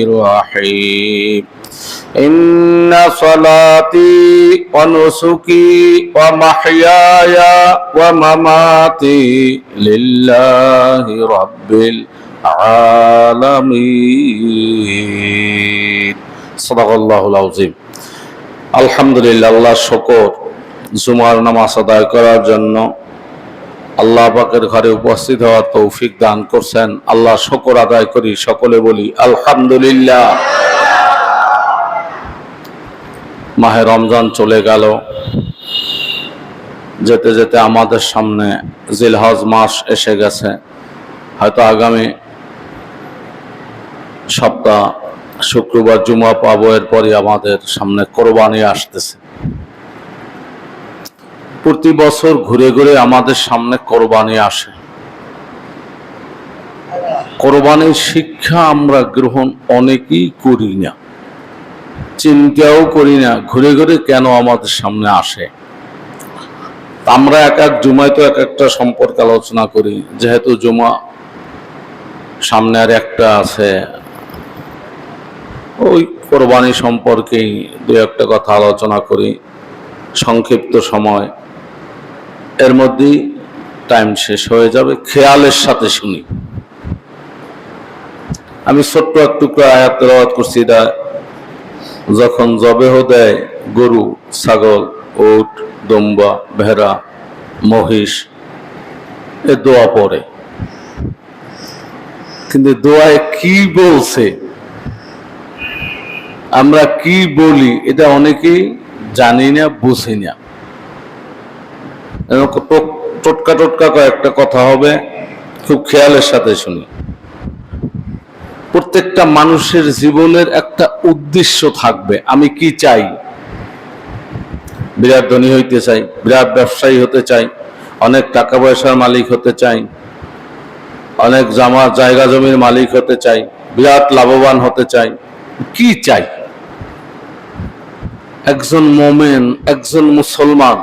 الرحيم إن صلاتي ونسكي ومحياي ومماتي لله رب العالمين صدق الله العظيم আলহামদুলিল্লাহ। আল্লাহ শুকর, জুমার নামাজ আদায় করার জন্য আল্লাহ পাকের ঘরে উপস্থিত হওয়ার তৌফিক দান করছেন। আল্লাহ শুকর আদায় করি, সকলে বলি আলহামদুলিল্লাহ। মাহে রমজান চলে গেল, যেতে যেতে আমাদের সামনে জিলহজ মাস এসে গেছে। হয়তো আগামী সপ্তাহ শুক্রবার জুমা পাবো, এরপরই আমাদের সামনে কোরবানি আসতেছে। প্রতি বছর ঘুরে ঘুরে আমাদের সামনে কোরবানি আসে। কোরবানির শিক্ষা আমরা গ্রহণ অনেকেই করি না, চিন্তাও করি না ঘুরে ঘুরে কেন আমাদের সামনে আসে। আমরা এক এক জুমায় তো এক একটা সম্পর্কে আলোচনা করি, যেহেতু জুমা সামনে আর একটা আছে, ওই কোরবানি সম্পর্কেই দু একটা কথা আলোচনা করি সংক্ষিপ্ত সময়, এর মধ্যেই টাইম শেষ হয়ে যাবে। খেয়ালের সাথে শুনি। আমি ছোট্ট এক টুকরা আয়াত তেলাওয়াত করছি। এটা যখন জবেহ দেয় গরু, ছাগল, উট, দুম্বা, ভেড়া, মহিষ, এ দোয়া পড়ে। কিন্তু দোয়ায় কি বলছে, আমরা কি বলি, এটা অনেকেই জানি না, বুঝি না। টোটকা টোটকা কয়েকটা কথা হবে, খুব খেয়ালের সাথে শুনি। প্রত্যেকটা মানুষের জীবনের একটা উদ্দেশ্য থাকবে। আমি কি চাই? বিরাট ধনী হইতে চাই, বিরাট ব্যবসায়ী হতে চাই, অনেক টাকা পয়সার মালিক হতে চাই, অনেক জায়গা জমির মালিক হতে চাই, বিরাট লাভবান হতে চাই। কি চাই? একজন মোমেন, একজন মুসলমান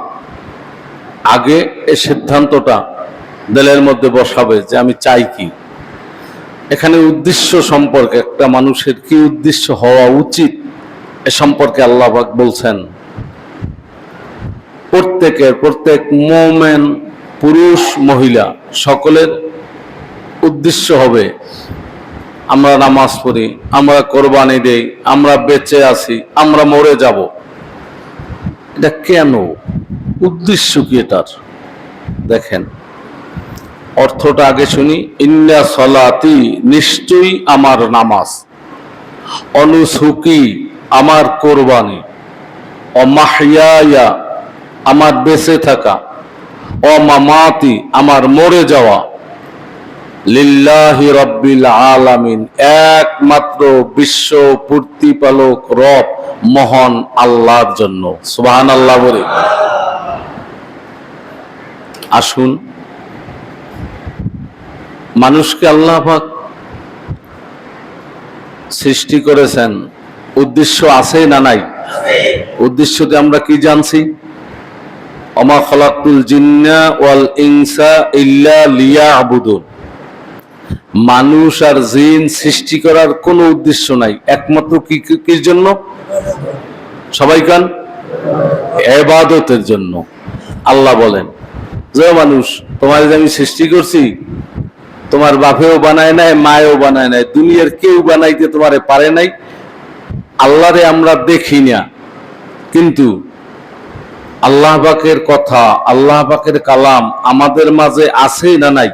আগে এই সিদ্ধান্তটা দিলের মধ্যে বসাবে যে আমি চাই কি। এখানে উদ্দেশ্য সম্পর্কে, একটা মানুষের কি উদ্দেশ্য হওয়া উচিত এ সম্পর্কে আল্লাহ পাক বলছেন। প্রত্যেক মোমেন, পুরুষ মহিলা সকলের উদ্দেশ্য হবে আমরা নামাজ পড়ি, আমরা কোরবানি দেই, আমরা বেঁচে আছি, আমরা মরে যাব। এটা কেন? উদ্দেশ্য কি এটার? দেখেন, অর্থটা আগে শুনি। ইন্না সলাতি, নিশ্চয়ই আমার নামাজ, অনুসুকি, আমার কোরবানি, অমাহিয়া, আমার বেঁচে থাকা, অমামাতি, আমার মরে যাওয়া, লিল্লাহি রাব্বিল আলামিন, একমাত্র বিশ্ব প্রতিপালক রব মহান আল্লাহর জন্য। সুবহানাল্লাহ বলে। আসুন, মানুষকে আল্লাহ পাক সৃষ্টি করেছেন, উদ্দেশ্য আছে না নাই? উদ্দেশ্যতে আমরা কি জানছি? ওমা খালাকতুল জিন্না ওয়াল ইনসা ইল্লা লিয়াবুদুন। মানুষ আর জিন সৃষ্টি করার কোনো উদ্দেশ্য নাই, একমাত্র কির জন্য? সবাই কান, ইবাদতের জন্য। আল্লাহ বলেন যে মানুষ, তোমার যে আমি সৃষ্টি করছি, তোমার বাপেও বানায় নাই, মায়েও বানায় নাই, দুনিয়ার কেউ বানাইতে তোমারে পারে নাই। আল্লাহরে আমরা দেখি না, কিন্তু আল্লাহ পাকের কথা, আল্লাহ পাকের কালাম আমাদের মাঝে আছে না নাই?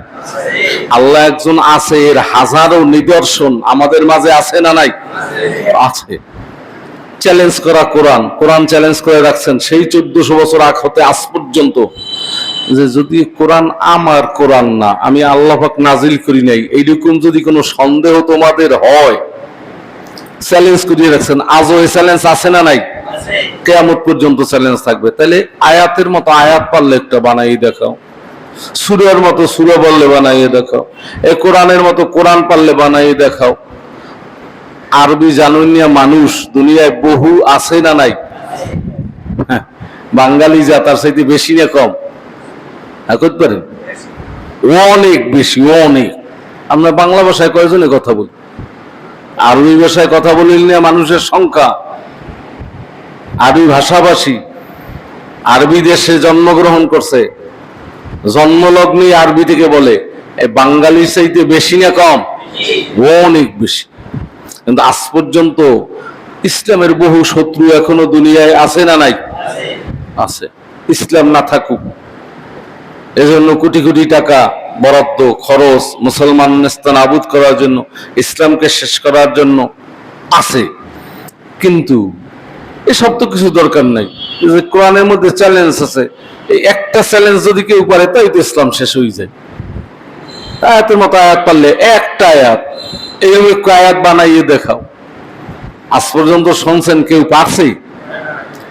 আল্লাহ একজন আছে, এর হাজারো নিদর্শন আমাদের মাঝে আছে না নাই? আছে। চ্যালেঞ্জ করা কোরআন, কোরআন চ্যালেঞ্জ করে রাখছেন সেই 1400 বছর আগ হতে আজ পর্যন্ত, যে যদি কোরআন আমার কোরআন না, আমি আল্লাহ পাক নাজিল করি নাই, এইরকম যদি কোনো সন্দেহ তোমাদের হয়, চ্যালেঞ্জ করিয়ে রাখছেন। আজও এই চ্যালেঞ্জ আছে না নাই? কিয়ামত পর্যন্ত চ্যালেঞ্জ থাকবে। তাহলে আয়াতের মতো আয়াত পারলে একটা বানাই দেখাও, সূরার মতো সূরা বললে বানাইয়ে দেখাও, এই কোরআনের মতো কোরআন পারলে বানাইয়ে দেখাও। আরবি জানুনিয়া মানুষ দুনিয়ায় বহু আছে না নাই? হ্যাঁ, বাঙালি যা তার চাইতে বেশি না কম? করতে পারেন? অনেক বেশি, অনেক। আমরা বাংলা ভাষায় কয়জনে কথা বলি? আরবি ভাষায় কথা বলিল না মানুষের সংখ্যা, আরবি ভাষাভাষী, আরবি দেশে জন্মগ্রহণ করছে, জন্মলগ্নই আরবি থেকে বলে। এই বাঙালির চাইতে বেশি না কম? অনেক বেশি। কিন্তু আজ পর্যন্ত ইসলামের বহু শত্রু এখনো দুনিয়ায় আছে না নাই? আছে। ইসলাম না থাকুক এজন্য কোটি কোটি টাকা বরাদ্দ খরচ মুসলমান নেস্তানাবুদ করার জন্য, ইসলামকে শেষ করার জন্য আছে। কিন্তু এসব তো কিছু দরকার নাই। কোরআনের মধ্যে চ্যালেঞ্জ আছে, এই একটা চ্যালেঞ্জ যদি কেউ পারে তাই তো ইসলাম শেষ হয়ে যায়। আয়াতের মতো আয়াত পারলে একটা আয়াত, এইভাবে আয়াত বানাইয়ে দেখাও। আজ পর্যন্ত শুনছেন কেউ পারছে?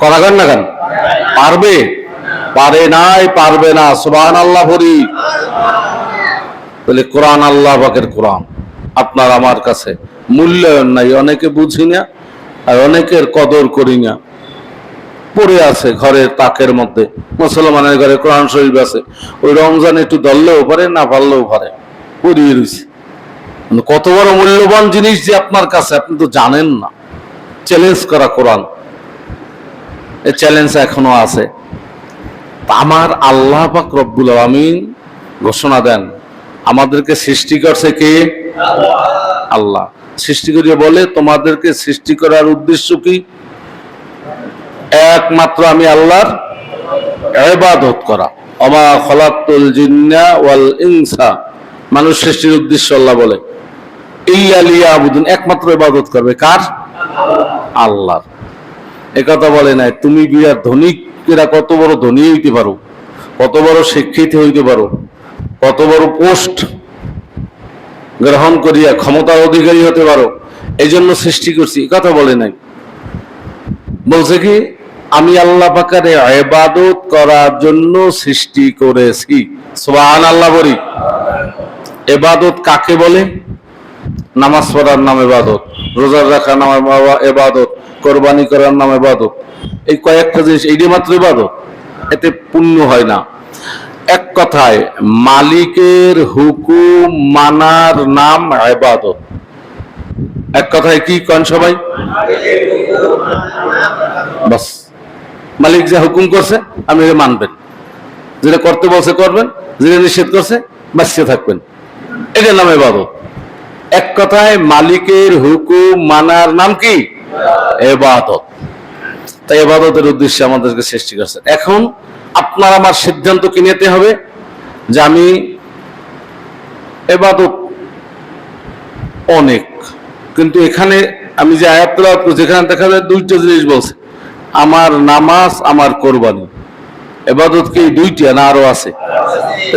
করাগার না গান পারবে? পারে নাই, পারবে না। সুবহানাল্লাহ বলি। বলে কোরআন আল্লাহ পাকের কোরআন আপনার আমার কাছে মূল্যায়ন নাই, অনেকে বুঝি না আর অনেকের কদর করি না। পড়ে আছে ঘরের তাকের মধ্যে, মুসলমানের ঘরে কোরআন শরীফ আছে, ওই রমজান একটু ধরলেও পারে না পারলেও পারে, পড়িয়ে রয়েছে। কত বড় মূল্যবান জিনিস যে আপনার কাছে, আপনি তো জানেন না। চ্যালেঞ্জ করা কোরআন, এই চ্যালেঞ্জ এখনো আছে। আমার আল্লাহ পাক রব্বুল আলামিন ঘোষণা দেন, আমাদেরকে সৃষ্টি করছে কে? আল্লাহ। সৃষ্টি করিয়ে বলে তোমাদেরকে সৃষ্টি করার উদ্দেশ্য কি? একমাত্র আমি আল্লাহর ইবাদত করা। ওমা খালাকতুল জিন্না ওয়াল ইনসা, মানুষ সৃষ্টির উদ্দেশ্য আল্লাহ বলে ইল্লা লিয়াবুদুন, একমাত্র ইবাদত করবে কার? আল্লাহর। একথা বলে নাই তুমি বিরাট ধনিক, এরা কত বড় ধনী হইতে পারো, কত বড় শিক্ষিত হইতে পারো, কত বড় পোস্ট গ্রহণ করিয়া ক্ষমতার অধিকারী হতে পারো, এই জন্য সৃষ্টি করছি, কথা বলে নাই। বলছে কি আমি আল্লাহ পাকের ইবাদত করার জন্য সৃষ্টি করেছি। সুবহানাল্লাহ বলি। ইবাদত কাকে বলে? নামাজ পড়ার নাম ইবাদত, রোজা রাখার নাম ইবাদত, কোরবানি করার নাম ইবাদত। এই কয়েকটা জিনিস, এইটা মাত্র ইবাদত, এতে পুণ্য হয় না। এক কথায় মালিকের হুকুম মানার নাম ইবাদত। এক কথায় কি কন সবাই? বাস, মালিক যা হুকুম করছে আপনি মানবেন, যেটা করতে বলছে করবেন, যেটা নিষেধ করছে বাঁচিয়ে থাকবেন, এটার নাম ইবাদত। এক কথায় মালিকের হুকুম মানার নাম কি? ইবাদত। তাই ইবাদতের উদ্দেশ্যে আমাদেরকে সৃষ্টি করছে। এখন আপনার আমার সিদ্ধান্ত কি নিতে হবে যে আমি ইবাদত অনেক, কিন্তু এখানে আমি যে আয়াত তেলাওয়াত করছি এখানে দেখা যায় দুইটা জিনিস বলছে, আমার নামাজ, আমার কোরবানি। ইবাদত কি দুইটা না আরো আছে?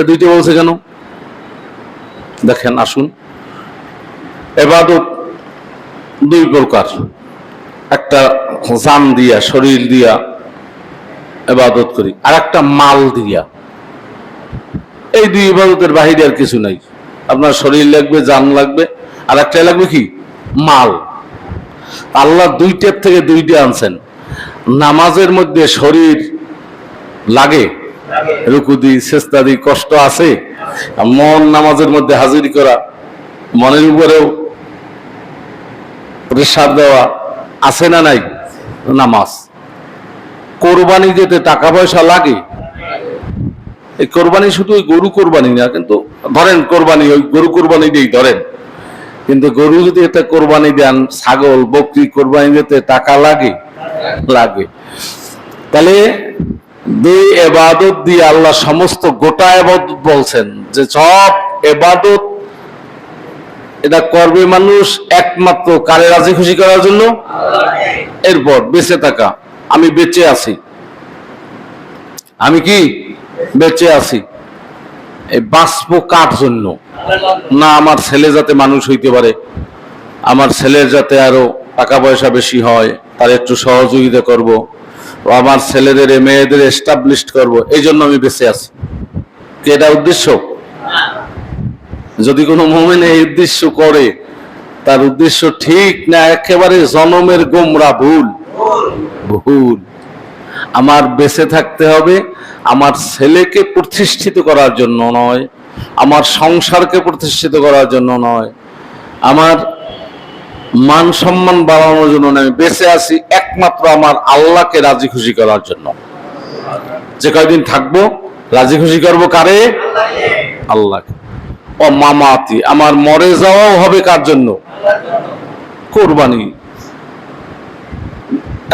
দুইটা বলছে কেন দেখেন, আসুন। ইবাদত দুই প্রকার, একটা জান দিয়া শরীর দিয়া ইবাদত করি, আর একটা মাল দিয়া। এই দুই ইবাদতের বাহিরে আর কিছু নাই। আপনার শরীর লাগবে, জান লাগবে, আর একটা লাগবে কি? মাল। আল্লাহ দুইটার থেকে দুইটা আনছেন। নামাজের মধ্যে শরীর লাগে, রুকু দি সেজদা দি কষ্ট আছে, মন নামাজের মধ্যে হাজির করা, মনের উপরেও প্রেসার দেওয়া আছে না নাই? নামাজ। কোরবানি যেতে টাকা পয়সা লাগে, এই কোরবানি শুধু ওই গরু কোরবানি না, কিন্তু ধরেন কোরবানি ওই গরু কোরবানি দিয়েই ধরেন, কিন্তু গরু যদি এটা কোরবানি দেন, ছাগল বকরি কোরবানি দিতে টাকা লাগে, লাগে। তাহলে দুই ইবাদত দিয়ে আল্লাহ সমস্ত গোটা ইবাদত বলছেন যে সব ইবাদত এটা করবে মানুষ একমাত্র কারে? রাজি খুশি করার জন্য। এরপর বেঁচে থাকা, আমি বেঁচে আছি, আমি কি বেঁচে আছি, এই বাঁচবো কার জন্য? না আমার ছেলে যাতে মানুষ হইতে পারে, আমার ছেলের যাতে আরো টাকা পয়সা বেশি হয় তার একটু সহযোগিতা করব, আমার ছেলেদের মেয়েদের এস্টাবলিশ করব, এই জন্য আমি বেঁচে আছি। কি এটা উদ্দেশ্য? যদি কোনো মুমিন এই উদ্দেশ্য করে তার উদ্দেশ্য ঠিক না, একেবারে জনমের গোমরা, ভুল ভুল। আমার বেঁচে থাকতে হবে আমার ছেলেকে প্রতিষ্ঠিত করার জন্য নয়, আমার সংসারকে প্রতিষ্ঠিত করার জন্য নয়, আমার মান সম্মান বাড়ানোর জন্য না, আমি বেঁচে আছি একমাত্র আমার আল্লাহকে রাজি খুশি করার জন্য। যে কয়দিন থাকবো রাজি খুশি করবো কারে? আল্লাহকে। ও মামাতি, আমার মরে যাওয়াও হবে কার জন্য? কোরবানি।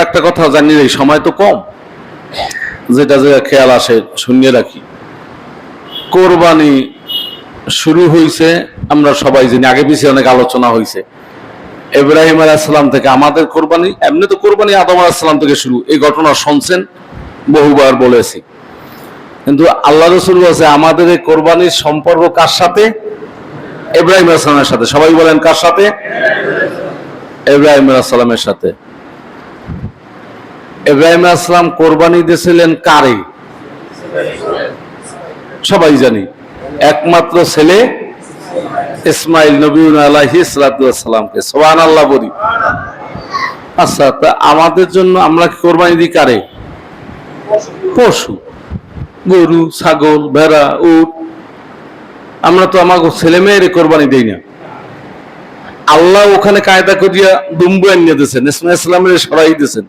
একটা কথা জানি, এই সময় তো কম, যেটা যে খেয়াল আসে শুনিয়ে রাখি। কোরবানি শুরু হয়েছে আমরা সবাই জানি, আগে পিছিয়ে অনেক আলোচনা হয়েছে। ইব্রাহিম আলাইহিস সালাম থেকে আমাদের কোরবানি, এমনি তো কোরবানি আদম আলাইহিস সালাম থেকে শুরু, এই ঘটনা শুনছেন, বহুবার বলেছি। কিন্তু আল্লাহ রাসূল বলেছে আমাদের এই কোরবানির সম্পর্ক কার সাথে? ইব্রাহিম আলাইহিস সালামের সাথে। সবাই বলেন কার সাথে? ইব্রাহিম আলাইহিস সালামের সাথে। ইব্রাহিম আলাইহিস সালাম কোরবানি দিয়েছিলেন কারে? সবাই জানি, একমাত্র ছেলে ইসমাইল নবী আলাইহিস সালামকে। সুবহানাল্লাহ বলি। আচ্ছা, তা আমাদের জন্য আমরা কি কোরবানি দিই কারে? পশু, গরু, ছাগল, ভেড়া, উট। আমরা তো আমাকে ছেলে মেয়ের কোরবানি দেই না। আল্লাহ ওখানে কায়দা করিয়া দুম্বু আনিয়ে দিয়েছেন, ইসমাইল ইসলামের সরাই দিয়েছেন।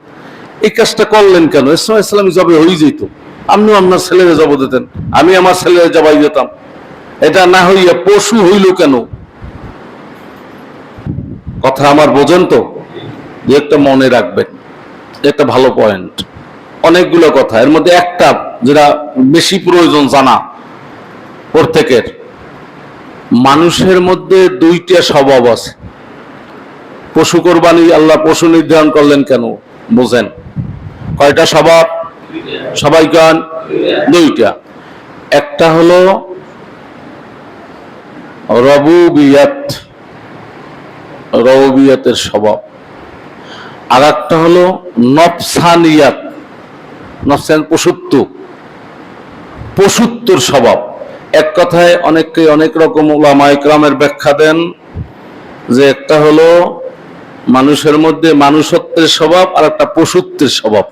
এই কাজটা করলেন কেন? ইসমাইল ইসলাম জবে হয়ে যেত, আপনিও আপনার ছেলেরে জব দিতেন, আমি আমার ছেলেরে জবাই দিতাম। এটা না হইয়া পশু হইল কেন? কথা আমার বোঝেন তো? একটা মনে রাখবেন, একটা ভালো পয়েন্ট। অনেকগুলো কথা, এর মধ্যে একটা যেটা বেশি প্রয়োজন জানা প্রত্যেকের। মানুষের মধ্যে দুইটা স্বভাব আছে। পশু কোরবানি আল্লাহ পশু নির্ধারণ করলেন কেন বুঝেন? কয়টা স্বভাব? সবাই গান দুইটা। একটা হলো রবুবিয়াতের স্বভাব, আর একটা হলো নফসানিয়াত, পশুত্বর স্বভাব। এক কথায় অনেককে অনেক রকম উলামা ইকরামের ব্যাখ্যা দেন যে একটা হলো মানুষের মধ্যে মানুষত্বের স্বভাব আর একটা পশুত্বের স্বভাব।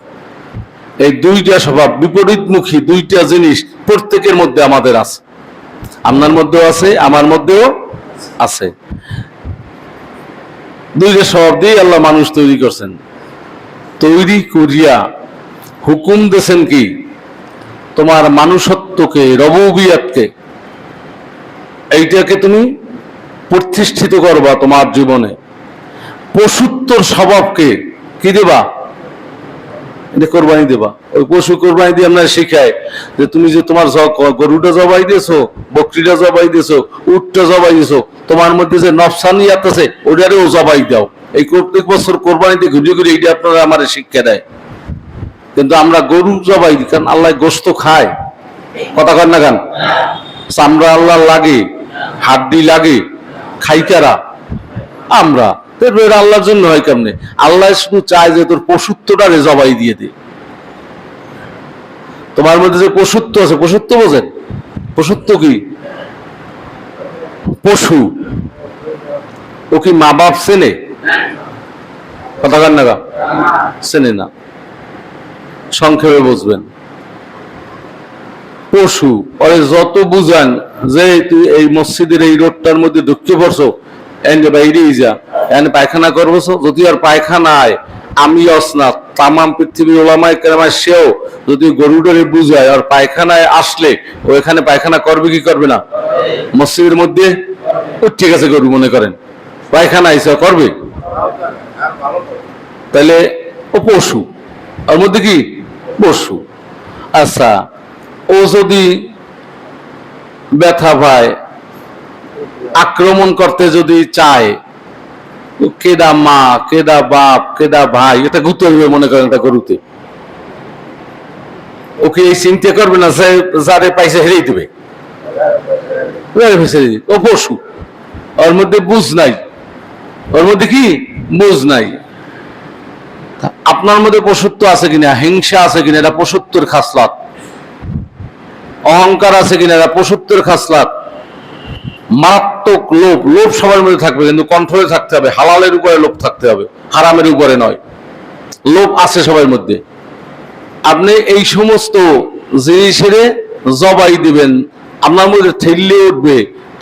এই দুইটা স্বভাব বিপরীতমুখী, দুইটা জিনিস প্রত্যেকের মধ্যে আমাদের আছে। আপনার মধ্যেও আছে, আমার মধ্যেও আছে। দুইটা স্বভাব দিয়ে আল্লাহ মানুষ তৈরি করছেন। তৈরি করিয়া হুকুম দিয়েছেন কি? তোমার মানুষত্বকে, রবুবিয়াতকে, এইটাকে তুমি প্রতিষ্ঠিত করবা তোমার জীবনে। পশুত্বর স্বভাবকে কি দেবা? এটা কোরবানি দেবা। ওই পশু কোরবানি দিয়ে আমরা শিখাই যে তুমি যে তোমার গরুটা জবাই দিয়েছো, বকরিটা জবাই দিয়েছো, উটটা জবাই দিয়েছো, তোমার মধ্যে যে নফসানিয়াত আছে ওটারেও জবাই দাও। এই প্রত্যেক বছর কোরবানিতে ঘুরে ঘুরে এইটা আপনারা আমার শিক্ষা দেয়। কিন্তু আমরা গরু জবাই দিই, কারণ আল্লাহ গোশত খায়। কথা কন না গান? চামড়া আল্লাহ লাগে, হাড্ডি লাগে, খাইকারা আমরা। আল্লাহর জন্য হয় কেমনে? আল্লাহ শুধু চায় যে তোর পশুত্বটারে জবাই দিয়ে দে। তোমার মধ্যে যে পশুত্ব আছে, পশুত্ব বোঝেন? পশুত্ব কি? পশু ও কি মা বাপ চেনে? কথা কান না, চেনে না। সংক্ষেপে বুঝবেন, পশু ওরে যত বুঝান যে তুই এই মসজিদের এই রোডটার মধ্যে ঢুকতে পড়ছো, বাইরেই যা, পায়খানা করবো, যদি আর পায়খানায় আমি অসনাথ তামাম পৃথিবীর ওলামায়ে কেরাম সেও যদি গরুটারে বুঝায় আর পায়খানায় আসলে ও এখানে পায়খানা করবে কি করবে না? মসজিদের মধ্যে ঠিক আছে গরু মনে করেন পায়খানা আইসা করবে, তাহলে ও পশু। ওর মধ্যে কি? পশু। আচ্ছা, ও যদি ব্যথা পায়, আক্রমণ করতে যদি চায়, কেডা মা, কেডা বাপ, কেডা ভাই, এটা গুতে হইবে মনে করেন এটা গরুতে। ওকে এই চিন্তা করবে না যে যারে পাইছে হেরেই দেবে। ও পশু, ওর মধ্যে বুঝ নাই। ওর মধ্যে কি? বুঝ নাই। আপনার মধ্যে পশুত্ব আছে কিনা, হিংসা আছে কিনা, এটা পশুত্বের খাসলাত। অহংকার আছে কিনা, এটা পশুত্বের খাসলাত। মারাত্মক লোভ, লোভ সবার মধ্যে থাকবে, কিন্তু কন্ট্রোলে থাকতে হবে। হালালের উপরে লোভ থাকতে হবে, হারামের উপরে নয়। লোভ আছে সবার মধ্যে। আপনি এই সমস্ত জিনিসের জবাই দিবেন, আপনার মধ্যে ঠেললে উঠবে,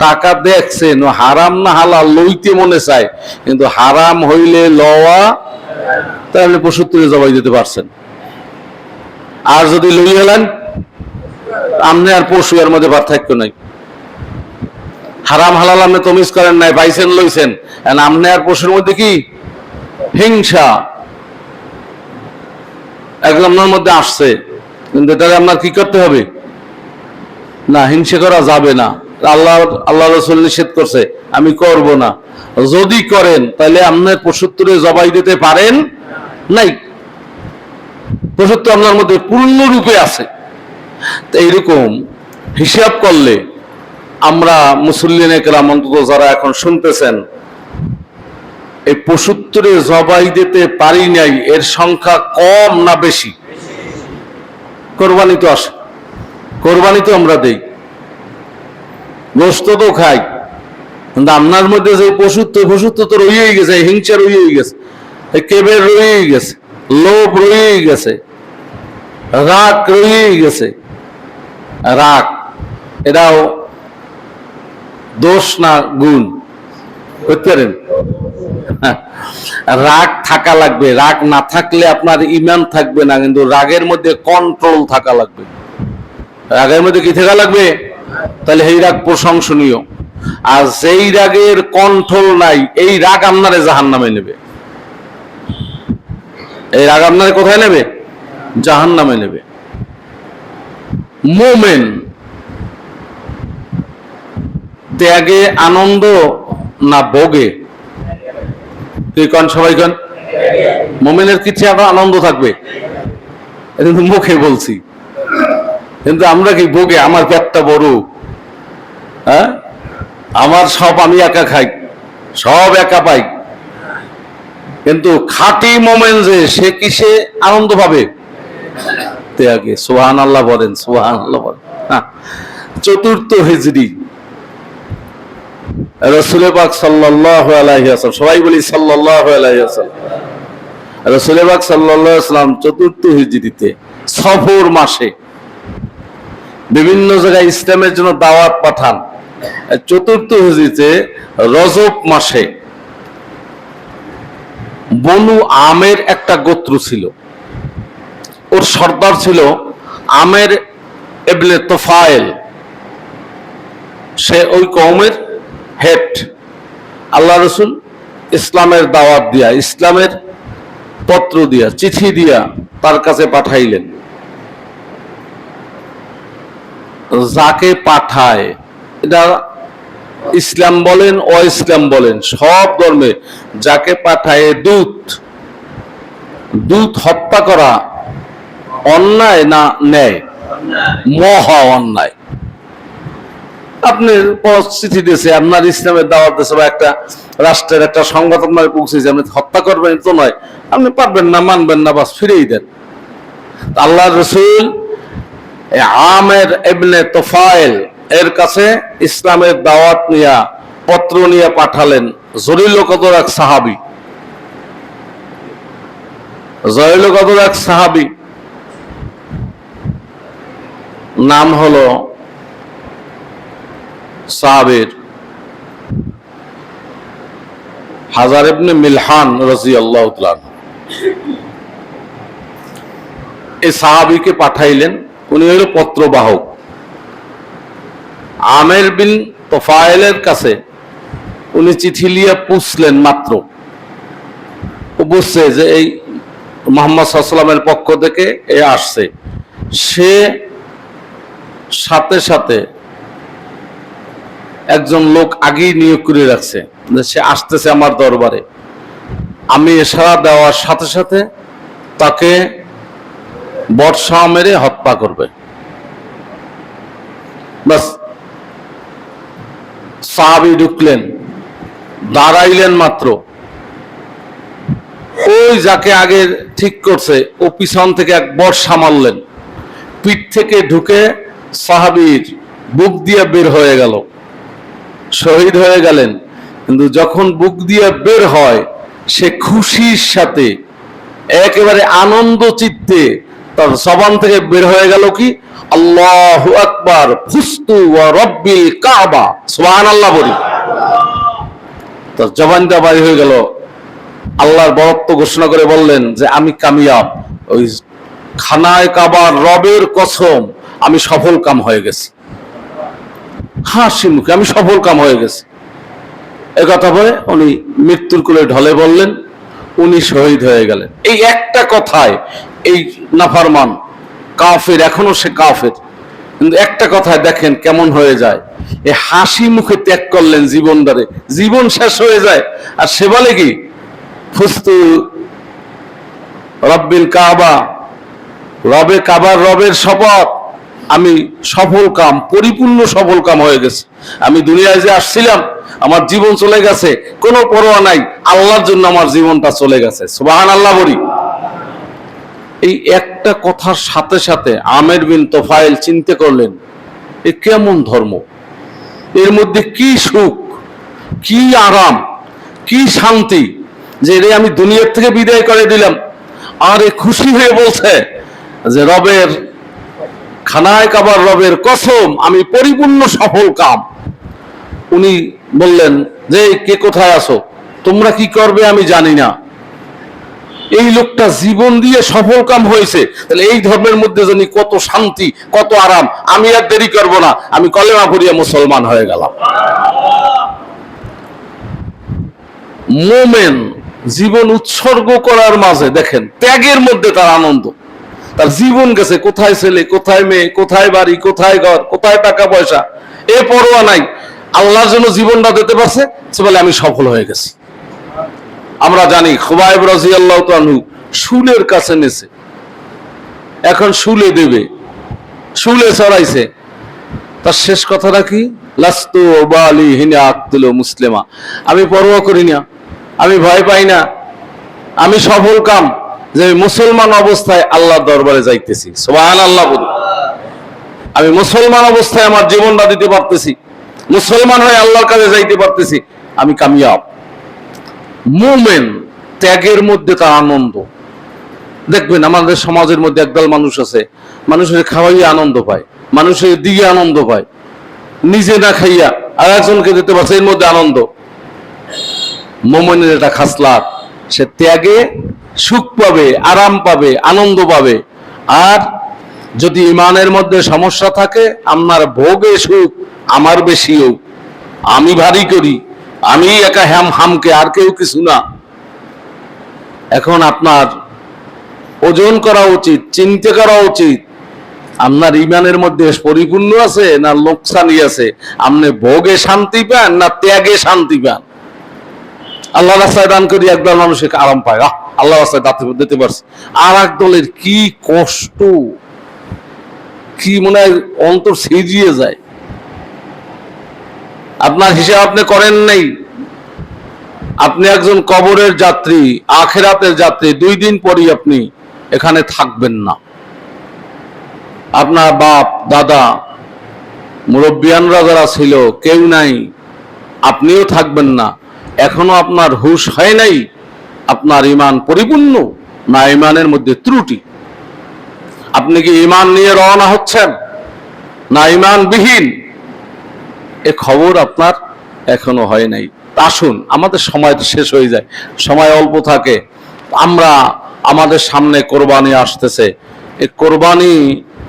টাকা দেখছেন ও হারাম না হালাল লইতে মনে চায়, কিন্তু হারাম হইলে লওয়া, তাহলে 75 জবাই দিতে পারছেন। আর যদি লই গেলেন, আপনি আর পশু এর মধ্যে পার্থক্য নাই। হারাম হালাল আপনি তমিজ করেন নাই, পাইছেন লইছেন, আপনি আর পশুর মধ্যে কি হিংসা একদম আপনার মধ্যে আসছে, কিন্তু তাহলে আপনার কি করতে হবে? না, হিংসা করা যাবে না। আল্লাহ রাসূল নিষেধ করছে, আমি করব না। যদি করেন তাহলে আপনার পশুত্তরে জবাই দিতে পারেন নাই, পশুত্ব আপনার মধ্যে পূর্ণরূপে আছে। তো এইরকম হিসাব করলে আমরা মুসল্লিনে কেরাম অন্তত যারা এখন শুনতেছেন, এই পশুত্তরে জবাই দিতে পারি নাই এর সংখ্যা কম না বেশি? কোরবানি তো আসে, কোরবানি তো আমরা দেই, গোশত তো খাই, কিন্তু আপনার মধ্যে যে পশুত্ব তো রয়েই গেছে, হিংসা রয়েই গেছে, কেবের রয়েই গেছে, লোভ রয়েই গেছে, রাগ রয়েই গেছে। রাগ এটাও দোষ না গুণ? করতে পারেন? রাগ থাকা লাগবে, রাগ না থাকলে আপনার ঈমান থাকবে না, কিন্তু রাগের মধ্যে কন্ট্রোল থাকা লাগবে। রাগের মধ্যে কি থাকা লাগবে? তাহলে এই রাগ প্রশংসনীয়। আর যেই রাগের কন্ট্রোল নাই, এই রাগ আপনারে জাহান্নামে নেবে। এই রাগ আপনারে কোথায় নেবে? জাহান্নামে নেবে। মুমিন ত্যাগে আনন্দ না ভোগে? তুই কন, সবাই কন। মুমিনের কিছু আনন্দ থাকবে, কিন্তু মুখে বলছি, কিন্তু আমরা কি ভোগে? আমার পেটটা বড়, হ্যাঁ, আমার সব আমি একা খাই, সব একা পাই, কিন্তু খাঁটি মোমেন যে সে কিসে আনন্দ পাবে? ত্যাগে। সুবহানাল্লাহ বলেন, সুবহানাল্লাহ বলেন। চতুর্থ হিজরি রাসূল পাক সাল্লাল্লাহু আলাইহি ওয়াসাল্লাম, সবাই বলি সাল্লাল্লাহু আলাইহি ওয়াসাল্লাম। রাসূল পাক সাল্লাল্লাহু আলাইহি ওয়াসাল্লাম চতুর্থ হিজরিতে সফর মাসে বিভিন্ন জায়গায় ইসলামের জন্য দাওয়াত পাঠান। চতুর্থ হিজরিতে রজব মাসে বনু আমের একটা গোত্র ছিল, ওর সর্দার ছিল আমের ইবনে তুফাইল, সে ওই কওমের হেড। আল্লাহ রাসূল ইসলামের দাওয়াত দিয়া, ইসলামের পত্র দিয়া, চিঠি দিয়া তার কাছে পাঠাইলেন। যাকে পাঠায়, এটা ইসলাম বলেন ও ইসলাম বলেন সব ধর্মে, যাকে পাঠায় দূত, দূত হত্যা করা অন্যায় না ন্যায়? মহা অন্যায়। আপনি চিঠি দিয়েছে, আপনার ইসলামের দাওয়াত দিয়েছে, বা একটা রাষ্ট্রের একটা সংবাদ আপনার পৌঁছেছে, আপনি হত্যা করবেন তো নয়, আপনি পারবেন না, মানবেন না, বাস ফিরেই দেন। আল্লাহ রাসূল আমের ইবনে তুফাইল এর কাছে ইসলামের দাওয়াত নিয়া, পত্র নিয়ে পাঠালেন। জলিল কদর এক সাহাবী, জলিল কদর এক সাহাবী, নাম হলো সাহাবীর হাজার ইবনে মিলহান রাদিয়াল্লাহু তাআলা। এই সাহাবীকে পাঠাইলেন, উনি হলো পত্রবাহক। আমের বিন তুফাইলের কাছে উনি চিঠি লিয়ে পুছলেন মাত্র, ও বুঝছে যে এই মুহাম্মদ সাল্লাল্লাহু আলাইহি ওয়াসাল্লামের পক্ষ থেকে এ আসছে। সে সাথে সাথে একজন লোক আগেই নিয়োগ করে রাখছে যে সে আসতেছে আমার দরবারে, আমি ইশারা দেওয়ার সাথে সাথে তাকে বর্ষা মেরে হত্যা করবে। বাস, সাহাবী ঢুকলেন, দাঁড়াইলেন মাত্র, ওই যাকে আগে ঠিক করছে ও পিছন থেকে এক বর্ষা মারলেন, পিঠ থেকে ঢুকে সাহাবীর বুক দিয়ে বের হয়ে গেল, শহীদ হয়ে গেলেন। কিন্তু যখন বুক দিয়ে বের হয়, সে খুশির সাথে একেবারে আনন্দ চিত্তে তার জবান থেকে বের হয়ে গেল কি, আল্লাহু আকবার, ফুস্তু ওয়া রব্বিল কাবা, সুবহানাল্লাহ বলি। তার জবানটা বাইর হয়ে গেল, আল্লাহর বরত্ব ঘোষণা করে বললেন যে আমি কামিয়াব, ওই খানায় কাবার রবের কসম আমি সফল কাম হয়ে গেছি, হাসি মুখে আমি সফল কাম হয়ে গেছি। একথা বলে উনি মৃত্যুর কোলে ঢলে বললেন, উনি শহীদ হয়ে গেলেন। এই একটা কথায় এই নাফরমান কাফের, এখনো সে কাফের, কিন্তু একটা কথায় দেখেন কেমন হয়ে যায়। এই হাসি মুখে ত্যাগ করলেন জীবনটারে, জীবন শেষ হয়ে যায়, আর সে বলে কি, ফুস্তু রব্বিল কাবা, রবে কাবার রবের শপথ আমি সফল কাম, পরিপূর্ণ সফল কাম হয়ে গেছে। আমি দুনিয়ায় যে আসছিলাম, আমার জীবন চলে গেছে, কোনো পরোয়া নাই, আল্লাহর জন্য আমার জীবনটা চলে গেছে, সুবহানাল্লাহ বলি। এই একটা কথার সাথে সাথে আমের বিন তোফাইল চিন্তা করলেন, এ কেমন ধর্ম, এর মধ্যে কি সুখ, কি আরাম, কি শান্তি, যে রে আমি দুনিয়ার থেকে বিদায় করে দিলাম, আর এ খুশি হয়ে বলছে যে রবের খানায় কাবার রবের কসম আমি পরিপূর্ণ সফল কাম। উনি বললেন যে কে কোথায় আছো, তোমরা কি করবে আমি জানি না, এই লোকটা জীবন দিয়ে সফল কাম হয়েছে, তাহলে এই ধর্মের মধ্যে জানি কত শান্তি, কত আরাম, আমি আর দেরি করব না, আমি কলেমা পড়িয়া মুসলমান হয়ে গেলাম। মোমেন জীবন উৎসর্গ করার মাঝে দেখেন ত্যাগের মধ্যে তার আনন্দ, তার জীবন গেছে, কোথায় ছেলে, কোথায় মেয়ে, কোথায় বাড়ি, কোথায় ঘর, কোথায় টাকা পয়সা, এ পরোয়া নাই, আল্লাহর জন্য জীবনটা দিতে পারছে, সে বলে আমি সফল হয়ে গেছি। আমরা জানি খুবাইব রাদিয়াল্লাহু তাআলা শুলের কাছে নেছে, এখন শুলে দেবে, শুলে চড়াইছে, তার শেষ কথাটা কি, লাস্তু বালি হিনা আক্তুল মুসলিমা, আমি পরোয়া করি না, আমি ভয় পাই না, আমি সফল কাম, যে মুসলমান অবস্থায় আল্লাহর দরবারে যাইতেছি, সুবহানাল্লাহ বলি। আমি মুসলমান অবস্থায় আমার জীবনটা দিতে পারতেছি, মুসলমান হয়ে আল্লাহর কাছে যাইতে পারতেছি, আমি কামিয়াব। মুমিন ত্যাগের মধ্যে তার আনন্দ। দেখবেন আমাদের সমাজের মধ্যে একদল মানুষ আছে, মানুষের খাওয়াইয়া আনন্দ পায়, মানুষের দিয়ে আনন্দ পায়, নিজে না খাইয়া আর একজনকে দিতে পারছে, এর মধ্যে আনন্দ। মুমিনের এটা খাসলাত, সে ত্যাগে সুখ পাবে, আরাম পাবে, আনন্দ পাবে। আর যদি ইমানের মধ্যে সমস্যা থাকে, আপনার ভোগে সুখ আমার বেশিও, আমি ভারী করি, আমি একা হামকে, আর কেউ কিছু না। এখন আপনার ওজন করা উচিত, চিন্তা করা উচিত, আপনার ইমানের মধ্যে পরিপূর্ণ আছে না লোকসানি আছে, আপনি ভোগে শান্তি পান না ত্যাগে শান্তি পান। আল্লাহ রাস্তায় দান করি একদল মানুষের আরাম পায়, আল্লাহ রাস্তায় দিতে পারছে, আর এক দলের কি কষ্ট, কি মনে হয় অন্তর সিজিয়ে যায়। আপনার হিসাব আপনি করেন নাই, আপনি একজন কবরের যাত্রী, আখিরাতের যাত্রী, 2 দিন পরই আপনি এখানে থাকবেন না। আপনার বাপ দাদা মুরব্বিয়ানরা যারা ছিল কেউ নাই, আপনিও থাকবেন না। এখনো আপনার হুশ হয় নাই, আপনার ইমান পরিপূর্ণ না ইমানের মধ্যে ত্রুটি। আপনি কি ইমান নিয়ে রওনা হচ্ছেন না ইমান বিহীন, এ খবর আপনার এখনো হয় নাই। আসুন, আমাদের সময় শেষ হয়ে যায়, সময় অল্প থাকে, আমরা আমাদের সামনে কোরবানি আসতেছে, এই কোরবানি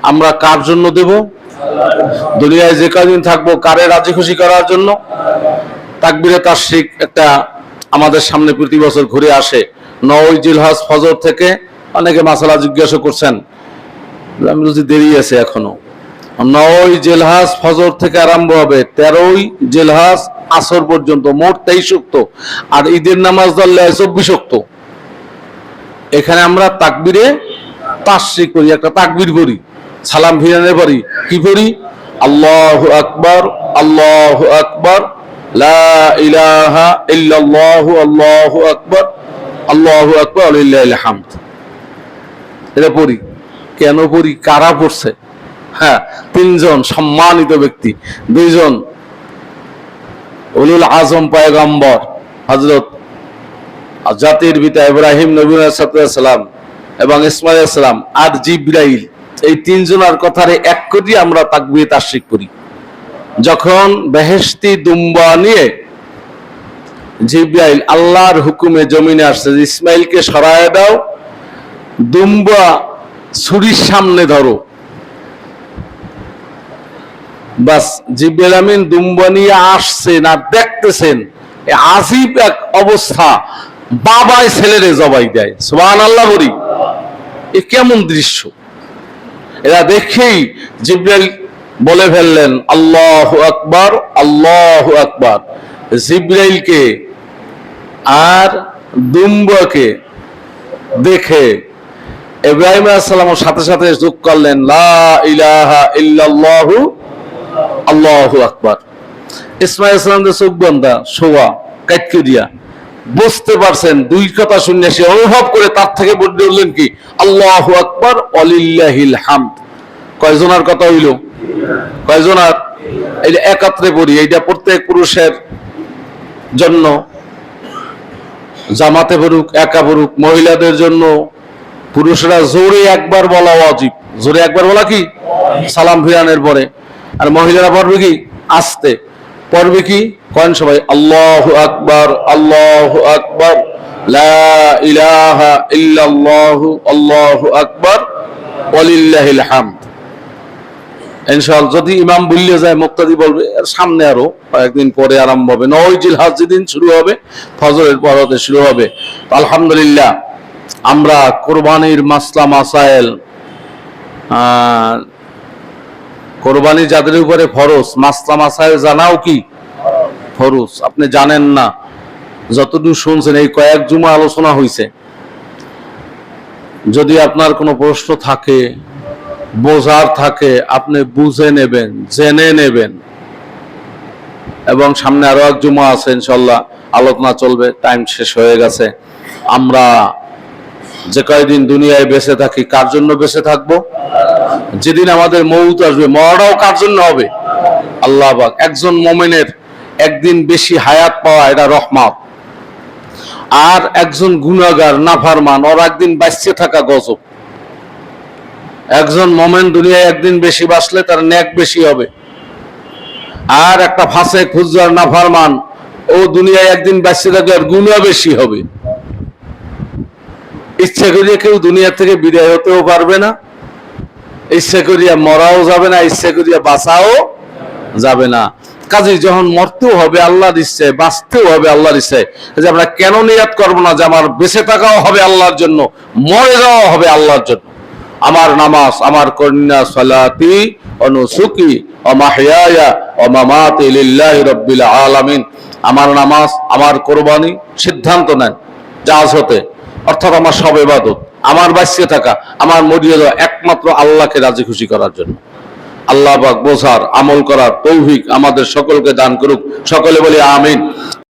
আমরা কার জন্য দেব? দুনিয়ায় যে কদিন থাকবো কারে রাজি খুশি করার জন্য? তাকবীরে তাশরিক একটা আমাদের সামনে প্রতি বছর ঘুরে আসে, 9 জিলহজ ফজর থেকে। অনেকে মাসালা জিজ্ঞাসা করছেন, আমি বলছি দেরি আছে এখনো। 9 জিলহজ ফজর থেকে আরম্ভ হবে, 13 জিলহজ আসর পর্যন্ত, মোট 23 ওয়াক্ত, আর ঈদের নামাজ ধরলে 24 ওয়াক্ত। এখানে আমরা তাকবীরে তাশরিক করি, একটা তাকবীর করি, সালাম ফিরানে পড়ি, কি পড়ি? আল্লাহু আকবার, আল্লাহু আকবার, লা ইলাহা ইল্লাল্লাহু, আল্লাহু আকবার, আল্লাহু আকবার, ওয়ালিল্লাহিল হামদ। এটা পড়ি। কেন পড়ি? কারা পড়ছে? হ্যাঁ, 3 জন সম্মানিত ব্যক্তি, 2 জন উলুল আজম পয়গম্বর হযরত জাতির পিতা ইব্রাহিম নবী আলাইহিস সালাম, এবং ইসমাইল আলাইহিস সালাম আর জিবরাইল, এই তিনজনের কথারে এক করি আমরা তাকবীর তাশরিক করি। যখন বেহেশতি দুম্বা নিয়ে জিবরাইল আল্লাহর হুকুমে জমিনে আসছে, ইসমাইলকে সরায় দাও, দুম্বা ছুরির সামনে ধরো, বাস জিবরাইল আমিন দুম্বা নিয়ে আসছেন আর দেখতেছেন আজীব এক অবস্থা, বাবাই ছেলেরে জবাই দেয়। সুবহানাল্লাহ বলি, এ কেমন দৃশ্য! এরা দেখেই জিবরাইল বলে ফেললেন আল্লাহু আকবার, আল্লাহু আকবার। জিবরাইলকে আর দুম্বাকে দেখে ইব্রাহিম আলাইহিস সালামের সাথে সাথে যোগ করলেন লা ইলাহা ইল্লাল্লাহু আল্লাহু আকবার। ইসমাইল আলাইহিস সালাম চোখ বন্ধা, শোয়া কাটকে দিয়া বুঝতে পারছেন দুই কথা শুনে সে অনুভব করে তার থেকে বলে উঠলেন কি আল্লাহু আকবার ওয়ালিল্লাহিল হামদ। কয়জনের কথা হইল? কয়জনের? এই যে একত্রে পড়ি, এইটা প্রত্যেক পুরুষের জন্য, জামাতে পড়ুক একা পড়ুক, মহিলাদের জন্য পুরুষরা জোরে একবার বলা ওয়াজিব। জোরে একবার বলা কি সালাম ফিরানোর পরে, আর মহিলারা পড়বে কি আস্তে পড়বে কি কয়েন সবাই আল্লাহু আকবার, আল্লাহু আকবার, লা ইলাহা ইল্লাল্লাহু আল্লাহু আকবার ওয়ালিল্লাহিল হামদ। ইনশাআল্লাহ যদি ইমাম ভুলে যায় মুক্তাদি বলবে, আর সামনে আরো কয়েকদিন পরে আরম্ভ হবে, 9 জিলহজ যেদিন শুরু হবে ফজরের পর হতে শুরু হবে। আলহামদুলিল্লাহ আমরা কোরবানির মাসলা মাসাইল, কোরবানি যাদের উপরে ফরজ, মাসলা মাসাইল জানাও কি ফরজ। আপনি জানেন না, যতটুকু শুনছেন এই কয়েক জুমা আলোচনা হয়েছে। যদি আপনার কোনো প্রশ্ন থাকে, বোঝার থাকে, আপনি বুঝে নেবেন, জেনে নেবেন। এবং সামনে আরো এক জুমা আছে, ইনশাল্লাহ আলোচনা চলবে। টাইম শেষ হয়ে গেছে। আমরা যে কয়দিন দুনিয়ায় বেঁচে থাকি কার জন্য বেঁচে থাকবো? যেদিন আমাদের মউত আসবে, মরাটাও কার জন্য হবে? আল্লাহ পাক। একজন মুমিনের একদিন বেশি হায়াত পাওয়া এটা রহমত, আর একজন গুনাহগার নাফরমান ওর একদিন বাঁচতে থাকা গজব। একজন মুমিন দুনিয়ায় একদিন বেশি বাঁচলে তার নেক বেশি হবে, আর একটা ফাসেক ফুজ্জার নাফরমান ও দুনিয়ায় একদিন বাঁচতে থাকলে আর গুনাহ বেশি হবে। ইচ্ছা করিয়া কেউ দুনিয়া থেকে বিদায় হতেও পারবে না, ইচ্ছা করিয়া মরাও যাবে না, ইচ্ছা করিয়া বাঁচাও যাবে না। কাজেই যখন মরতেও হবে আল্লাহর ইচ্ছায়, বাঁচতেও হবে আল্লাহর ইচ্ছায়, যে আমরা কেন নিয়াত করবো না যে আমার বেঁচে থাকাও হবে আল্লাহর জন্য, মরে যাওয়া হবে আল্লাহর জন্য। আমার নামাজ, আমার কন্যা সালাতি ওয়া নুসুকি ওয়া মাহইয়ায়া ওয়া মামাতি লিল্লাহি রাব্বিল আলামিন। আমার নামাজ, আমার কোরবানি, সিদ্ধান্ত নেন জাহাজ হতে, অর্থাৎ আমার সব ইবাদত, আমার বাঁচিয়ে থাকা, আমার মরিয়ে যাওয়া একমাত্র আল্লাহকে রাজি খুশি করার জন্য। আল্লাহ পাক বোঝার আমল করার তৌফিক আমাদের সকলকে দান করুক। সকলে বলি আমিন।